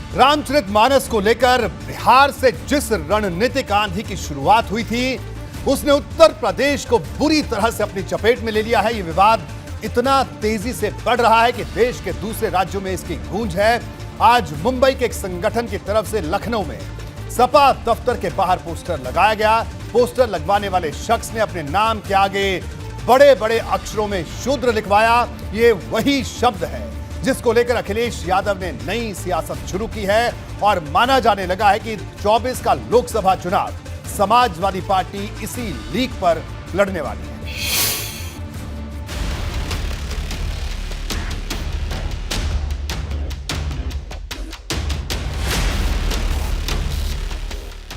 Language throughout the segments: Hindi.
रामचरितमानस को लेकर बिहार से जिस रणनीतिक आंधी की शुरुआत हुई थी, उसने उत्तर प्रदेश को बुरी तरह से अपनी चपेट में ले लिया है। यह विवाद इतना तेजी से बढ़ रहा है कि देश के दूसरे राज्यों में इसकी गूंज है। आज मुंबई के एक संगठन की तरफ से लखनऊ में सपा दफ्तर के बाहर पोस्टर लगाया गया। पोस्टर लगवाने वाले शख्स ने अपने नाम के आगे बड़े बड़े अक्षरों में शूद्र लिखवाया। ये वही शब्द है जिसको लेकर अखिलेश यादव ने नई सियासत शुरू की है और माना जाने लगा है कि 24 का लोकसभा चुनाव समाजवादी पार्टी इसी लीक पर लड़ने वाली है।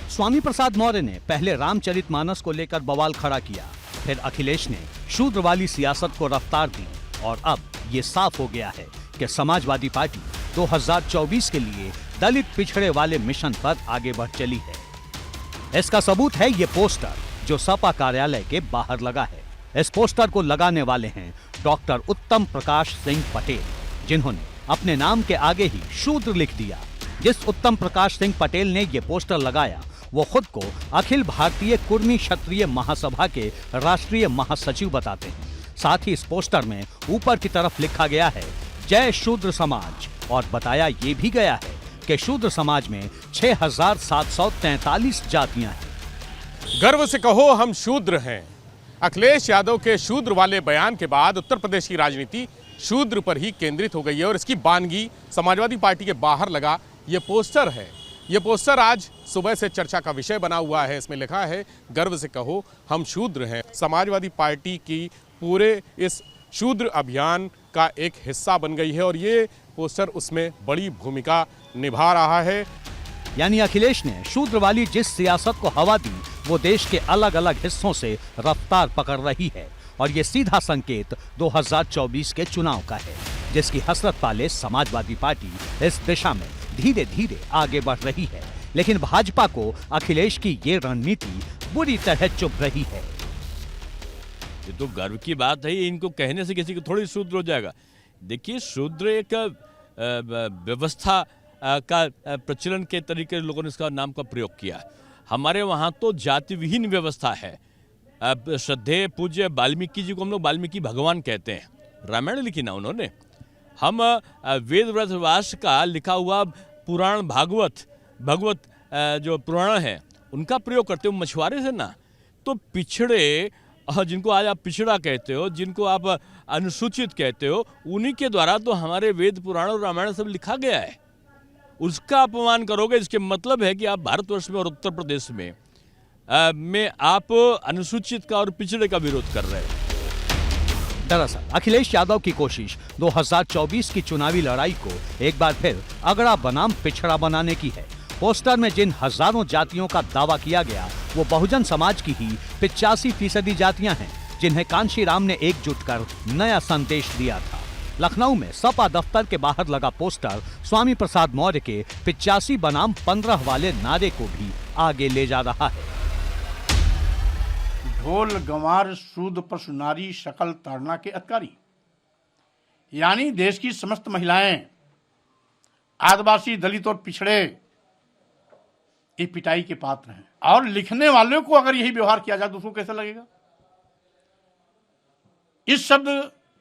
स्वामी प्रसाद मौर्य ने पहले रामचरितमानस को लेकर बवाल खड़ा किया, फिर अखिलेश ने शूद्र वाली सियासत को रफ्तार दी और अब ये साफ हो गया है कि समाजवादी पार्टी 2024 के लिए दलित पिछड़े वाले मिशन पर आगे बढ़ चली है। इसका सबूत है ये पोस्टर जो सपा कार्यालय के बाहर लगा है। इस पोस्टर को लगाने वाले हैं डॉक्टर उत्तम प्रकाश सिंह पटेल, जिन्होंने अपने नाम के आगे ही शूद्र लिख दिया। जिस उत्तम प्रकाश सिंह पटेल ने ये पोस्टर लगाया वो खुद को अखिल भारतीय कुर्मी क्षत्रिय महासभा के राष्ट्रीय महासचिव बताते हैं। साथ ही इस पोस्टर में ऊपर की तरफ लिखा गया है जय शूद्र समाज और बताया ये भी गया है कि शूद्र समाज में 6,743 जातियां हैं। गर्व से कहो हम शूद्र हैं। अखिलेश यादव के शूद्र वाले बयान के बाद उत्तर प्रदेश की राजनीति शूद्र पर ही केंद्रित हो गई है और इसकी बानगी समाजवादी पार्टी के बाहर लगा ये पोस्टर है। ये पोस्टर आज सुबह से चर्चा का विषय बना हुआ है। इसमें लिखा है गर्व से कहो हम शूद्र हैं। समाजवादी पार्टी की पूरे इस शूद्र अभियान का एक हिस्सा बन गई है और ये पोस्टर उसमें बड़ी भूमिका निभा रहा है। यानी अखिलेश ने शूद्र वाली जिस सियासत को हवा दी वो देश के अलग अलग हिस्सों से रफ्तार पकड़ रही है और ये सीधा संकेत 2024 के चुनाव का है, जिसकी हसरत पाले समाजवादी पार्टी इस दिशा में धीरे धीरे आगे बढ़ रही है। लेकिन भाजपा को अखिलेश की ये रणनीति बुरी तरह चुभ रही है। ये तो गर्व की बात है, इनको कहने से किसी को थोड़ी शूद्र हो जाएगा। देखिए, शूद्र एक व्यवस्था का प्रचलन के तरीके लोगों ने इसका नाम का प्रयोग किया। हमारे वहाँ तो जाति विहीन व्यवस्था है। श्रद्धेय पूज्य वाल्मीकि जी को हम लोग वाल्मीकि भगवान कहते हैं। रामायण लिखी ना उन्होंने। हम वेद व्यास का लिखा हुआ पुराण भगवत जो पुराण है उनका प्रयोग करते हो मछुआरे से ना। तो पिछड़े जिनको आज आप पिछड़ा कहते हो, जिनको आप अनुसूचित कहते हो, उन्हीं के द्वारा तो हमारे वेद पुराण और रामायण सब लिखा गया है। उसका अपमान करोगे, इसके मतलब है कि आप भारतवर्ष में और उत्तर प्रदेश में आप अनुसूचित का और पिछड़े का विरोध कर रहे हो। दरअसल अखिलेश यादव की कोशिश 2024 की चुनावी लड़ाई को एक बार फिर अगड़ा बनाम पिछड़ा बनाने की है। पोस्टर में जिन हजारों जातियों का दावा किया गया वो बहुजन समाज की ही 85% जातियां हैं, जिन्हें कांशीराम ने एकजुट कर नया संदेश दिया था। लखनऊ में सपा दफ्तर के बाहर लगा पोस्टर स्वामी प्रसाद मौर्य के 85 बनाम 15 वाले नारे को भी आगे ले जा रहा है। ढोल गंवार शूद्र पशु नारी शकल ताड़ना के अधिकारी, यानी देश की समस्त महिलाएं, आदिवासी, दलित और पिछड़े ये पिटाई के पात्र हैं। और लिखने वालों को अगर यही व्यवहार किया जाए दूसरों को कैसा लगेगा? इस शब्द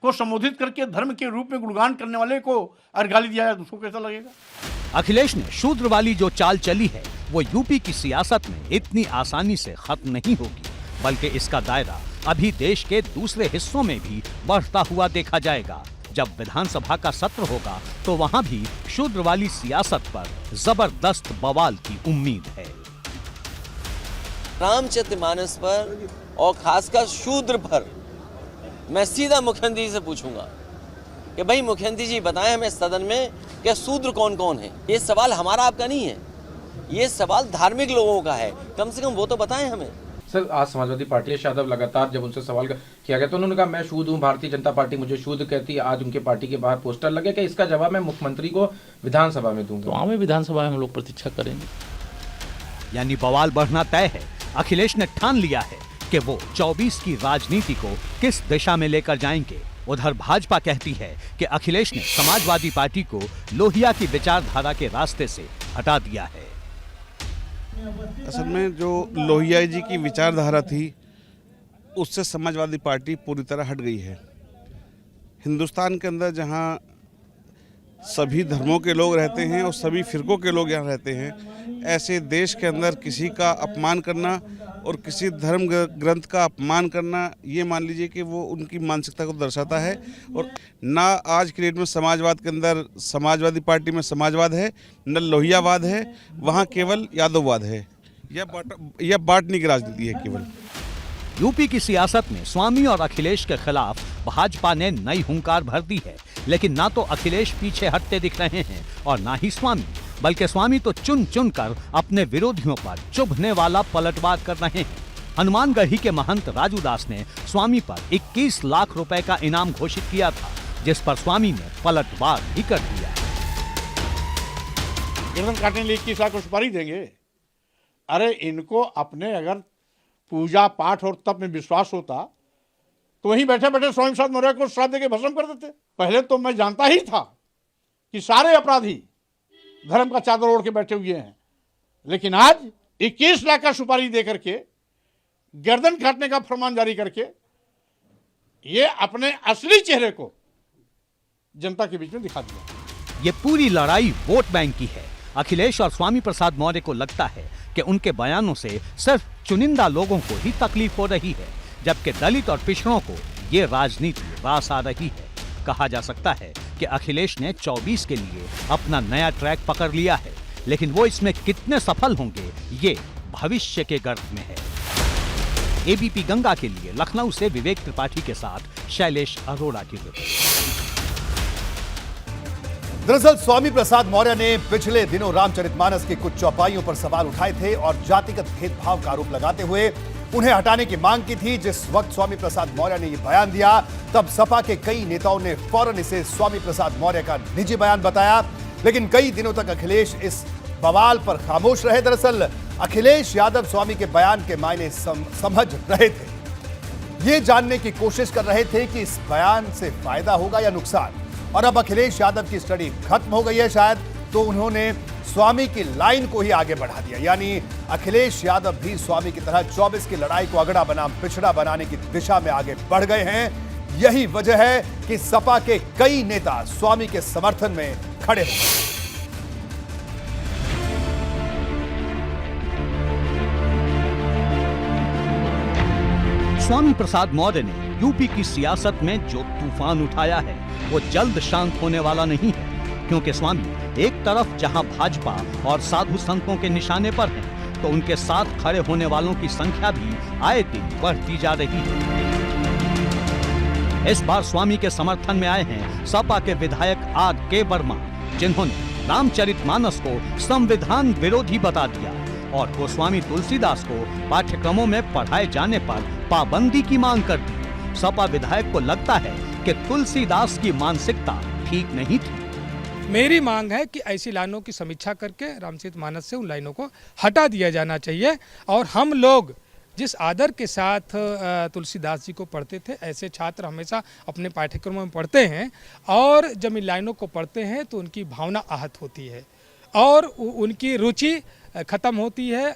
को संबोधित करके धर्म के रूप में गुणगान करने वाले को अगर गाली दिया जाए दूसरों को कैसा लगेगा? अखिलेश ने शूद्र वाली जो चाल चली है वो यूपी की सियासत में इतनी आसानी से खत्म नहीं होगी, बल्कि इसका दायरा अभी देश के दूसरे हिस्सों में भी बढ़ता हुआ देखा जाएगा। जब विधानसभा का सत्र होगा तो वहां भी शूद्र वाली सियासत पर जबरदस्त बवाल की उम्मीद है। रामचरितमानस पर और खासकर शूद्र पर मैं सीधा मुख्यमंत्री से पूछूंगा कि भाई मुख्यमंत्री जी बताएं हमें सदन में कि शूद्र कौन कौन है। ये सवाल हमारा आपका नहीं है, ये सवाल धार्मिक लोगों का है। कम से कम वो तो बताएं हमें। सर, आज समाजवादी पार्टी यादव लगातार जब उनसे सवाल किया गया तो उन्होंने कहा मैं शूद्र हूँ, भारतीय जनता पार्टी मुझे शूद्र कहती है। आज उनके पार्टी के बाहर पोस्टर लगे कि इसका जवाब मैं मुख्यमंत्री को विधानसभा में दूंगा। तो आगे विधानसभा में हम लोग प्रतीक्षा करेंगे। यानी बवाल बढ़ना तय है। अखिलेश ने ठान लिया है कि वो 24 की राजनीति को किस दिशा में लेकर जाएंगे। उधर भाजपा कहती है कि अखिलेश ने समाजवादी पार्टी को लोहिया की विचारधारा के रास्ते से हटा दिया है। असल में जो लोहिया जी की विचारधारा थी उससे समाजवादी पार्टी पूरी तरह हट गई है। हिंदुस्तान के अंदर जहां सभी धर्मों के लोग रहते हैं और सभी फिरकों के लोग यहाँ रहते हैं, ऐसे देश के अंदर किसी का अपमान करना और किसी धर्म ग्रंथ का अपमान करना, ये मान लीजिए कि वो उनकी मानसिकता को दर्शाता है। और ना आज की डेट में समाजवाद के अंदर समाजवादी पार्टी में समाजवाद है, न लोहियावाद है, वहाँ केवल यादववाद है। यह बांटने की राजनीति है केवल। यूपी की सियासत में स्वामी और अखिलेश के खिलाफ भाजपा ने नई हुंकार भर दी है, लेकिन ना तो अखिलेश पीछे हटते दिख रहे हैं और ना ही स्वामी, बल्कि स्वामी तो चुन चुन कर अपने विरोधियों पर चुभने वाला पलटवार कर रहे हैं। हनुमानगढ़ी के महंत राजू दास ने स्वामी पर 21 लाख रुपए का इनाम घोषित किया था, जिस पर स्वामी ने पलटवार भी कर दिया। गर्दन काटने के लिए 21 लाख को सुपारी देंगे? अरे इनको अपने अगर पूजा पाठ और तप में विश्वास होता तो वहीं बैठे बैठे स्वामी प्रसाद मौर्य को श्राप देके भस्म कर देते। पहले तो मैं जानता ही था कि सारे अपराधी धर्म का चादर ओढ़ के बैठे हुए हैं, लेकिन आज 21 लाख का सुपारी दे करके गर्दन काटने का फरमान जारी करके ये अपने असली चेहरे को जनता के बीच में दिखा दिया। ये पूरी लड़ाई वोट बैंक की है। अखिलेश और स्वामी प्रसाद मौर्य को लगता है कि उनके बयानों से सिर्फ चुनिंदा लोगों को ही तकलीफ हो रही है, जबकि दलित और पिछड़ों को ये राजनीति रास आ रही है। कहा जा सकता है कि अखिलेश ने 24 के लिए अपना नया ट्रैक पकड़ लिया है, लेकिन वो इसमें कितने सफल होंगे ये भविष्य के गर्भ में है। एबीपी गंगा के लिए लखनऊ से विवेक त्रिपाठी के साथ शैलेश अरोड़ा की रिपोर्ट। दरअसल स्वामी प्रसाद मौर्य ने पिछले दिनों रामचरितमानस की कुछ चौपाइयों पर सवाल उठाए थे और जातिगत भेदभाव का आरोप लगाते हुए उन्हें हटाने की मांग की थी। जिस वक्त स्वामी प्रसाद मौर्य ने यह बयान दिया, तब सपा के कई नेताओं ने फौरन इसे स्वामी प्रसाद मौर्य का निजी बयान बताया, लेकिन कई दिनों तक अखिलेश इस बवाल पर खामोश रहे। दरअसल अखिलेश यादव स्वामी के बयान के मायने समझ रहे थे। ये जानने की कोशिश कर रहे थे कि इस बयान से फायदा होगा या नुकसान, और अब अखिलेश यादव की स्टडी खत्म हो गई है शायद, तो उन्होंने स्वामी की लाइन को ही आगे बढ़ा दिया। यानी अखिलेश यादव भी स्वामी की तरह 24 की लड़ाई को अगड़ा बनाम पिछड़ा बनाने की दिशा में आगे बढ़ गए हैं। यही वजह है कि सपा के कई नेता स्वामी के समर्थन में खड़े हो गए। स्वामी प्रसाद मौर्य ने यूपी की सियासत में जो तूफान उठाया है वो जल्द शांत होने वाला नहीं है, क्योंकि स्वामी एक तरफ जहां भाजपा और साधु संतों के निशाने पर हैं, तो उनके साथ खड़े होने वालों की संख्या भी आए दिन बढ़ती जा रही है। इस बार स्वामी के समर्थन में आए हैं सपा के विधायक R.K. वर्मा, जिन्होंने रामचरितमानस को संविधान विरोधी बता दिया और गोस्वामी तुलसीदास को पाठ्यक्रमों में पढ़ाए जाने पर पाबंदी की मांग कर दी। सपा विधायक को लगता है कि तुलसीदास की मानसिकता ठीक नहीं थी। मेरी मांग है कि ऐसी लाइनों की समीक्षा करके रामचरितमानस से उन लाइनों को हटा दिया जाना चाहिए, और हम लोग जिस आदर के साथ तुलसीदास जी को पढ़ते थे, ऐसे छात्र हमेशा अपने पाठ्यक्रमों में पढ़ते हैं, और जब इन लाइनों को पढ़ते हैं तो उनकी भावना आहत होती है और उनकी रुचि खत्म होती है,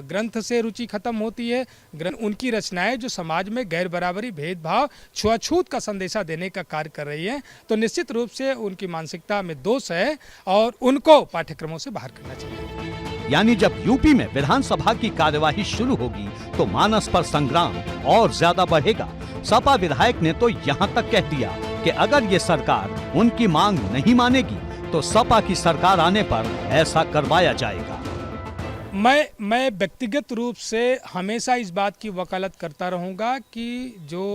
ग्रंथ से रुचि खत्म होती है। उनकी रचनाएं जो समाज में गैर बराबरी, भेदभाव, छुआछूत का संदेशा देने का कार्य कर रही है, तो निश्चित रूप से उनकी मानसिकता में दोष है और उनको पाठ्यक्रमों से बाहर करना चाहिए। यानी जब यूपी में विधानसभा की कार्यवाही शुरू होगी तो मानस पर संग्राम और ज्यादा बढ़ेगा। सपा विधायक ने तो यहाँ तक कह दिया कि अगर ये सरकार उनकी मांग नहीं मानेगी तो सपा की सरकार आने पर ऐसा करवाया जाएगा। मैं व्यक्तिगत रूप से हमेशा इस बात की वकालत करता रहूँगा कि जो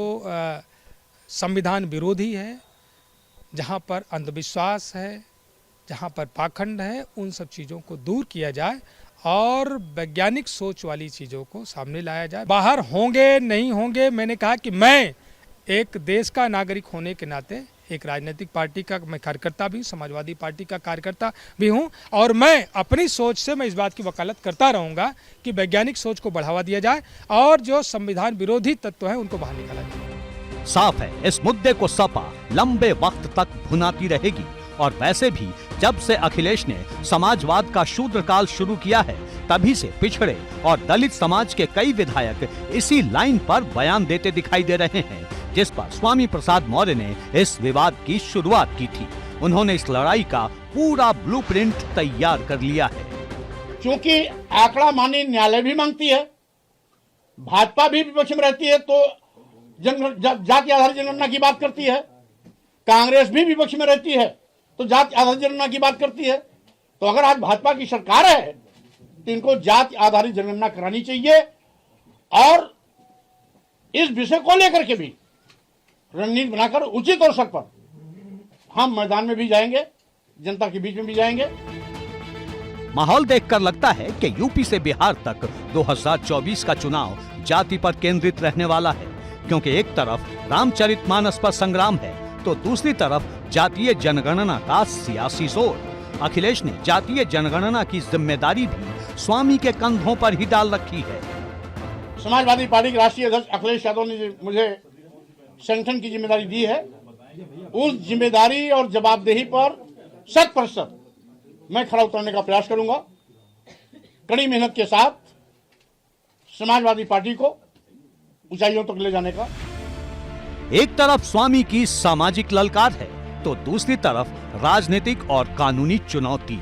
संविधान विरोधी है, जहाँ पर अंधविश्वास है, जहाँ पर पाखंड है, उन सब चीज़ों को दूर किया जाए और वैज्ञानिक सोच वाली चीज़ों को सामने लाया जाए। बाहर होंगे नहीं होंगे, मैंने कहा कि मैं एक देश का नागरिक होने के नाते एक राजनीतिक पार्टी का मैं कार्यकर्ता भी हूँ, समाजवादी पार्टी का कार्यकर्ता भी हूँ, और मैं अपनी सोच से मैं इस बात की वकालत करता रहूँगा कि वैज्ञानिक सोच को बढ़ावा दिया जाए और जो संविधान विरोधी तत्व हैं उनको बाहर निकाला जाए। साफ है इस मुद्दे को सपा लंबे वक्त तक भुनाती रहेगी। और वैसे भी जब से अखिलेश ने समाजवाद का शूद्रकाल शुरू किया है, तभी से पिछड़े और दलित समाज के कई विधायक इसी लाइन पर बयान देते दिखाई दे रहे हैं, जिस पर स्वामी प्रसाद मौर्य ने इस विवाद की शुरुआत की थी। उन्होंने इस लड़ाई का पूरा ब्लूप्रिंट तैयार कर लिया है। क्योंकि आंकड़ा मानी न्यायालय भी मांगती है, भाजपा भी विपक्ष में रहती है तो जाति आधारित जनगणना की बात करती है, कांग्रेस भी विपक्ष में रहती है तो जाति आधारित जनगणना की बात करती है। तो अगर आज भाजपा की सरकार है तो इनको जाति आधारित जनगणना करानी चाहिए और इस विषय को लेकर के भी रणनीति बनाकर उचित अवसर पर हम मैदान में भी जाएंगे, जनता के बीच में भी जाएंगे। माहौल देखकर लगता है कि यूपी से बिहार तक 2024 का चुनाव जाति पर केंद्रित रहने वाला है, क्योंकि एक तरफ रामचरितमानस पर संग्राम है तो दूसरी तरफ जातीय जनगणना का सियासी जोर। अखिलेश ने जातीय जनगणना की जिम्मेदारी भी स्वामी के कंधों पर ही डाल रखी है। समाजवादी पार्टी के राष्ट्रीय अध्यक्ष अखिलेश यादव ने मुझे संगठन की जिम्मेदारी दी है, उस जिम्मेदारी और जवाबदेही पर 100% मैं खरा उतरने का प्रयास करूंगा। कड़ी मेहनत के साथ समाजवादी पार्टी को ऊंचाइयों तक ले जाने का। एक तरफ स्वामी की सामाजिक ललकार है तो दूसरी तरफ राजनीतिक और कानूनी चुनौती,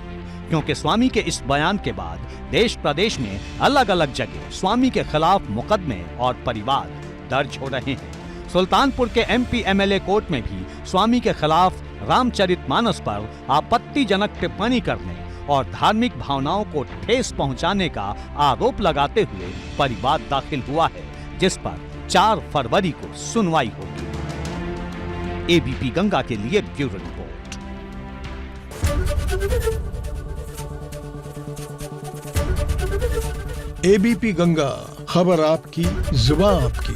क्योंकि स्वामी के इस बयान के बाद देश प्रदेश में अलग अलग जगह स्वामी के खिलाफ मुकदमे और परिवाद दर्ज हो रहे हैं। सुल्तानपुर के एमपी एमएलए कोर्ट में भी स्वामी के खिलाफ रामचरितमानस पर आपत्तिजनक टिप्पणी करने और धार्मिक भावनाओं को ठेस पहुंचाने का आरोप लगाते हुए परिवाद दाखिल हुआ है, जिस पर 4 फरवरी को सुनवाई होगी। एबीपी गंगा के लिए ब्यूरो रिपोर्ट। एबीपी गंगा, खबर आपकी, जुबान आपकी।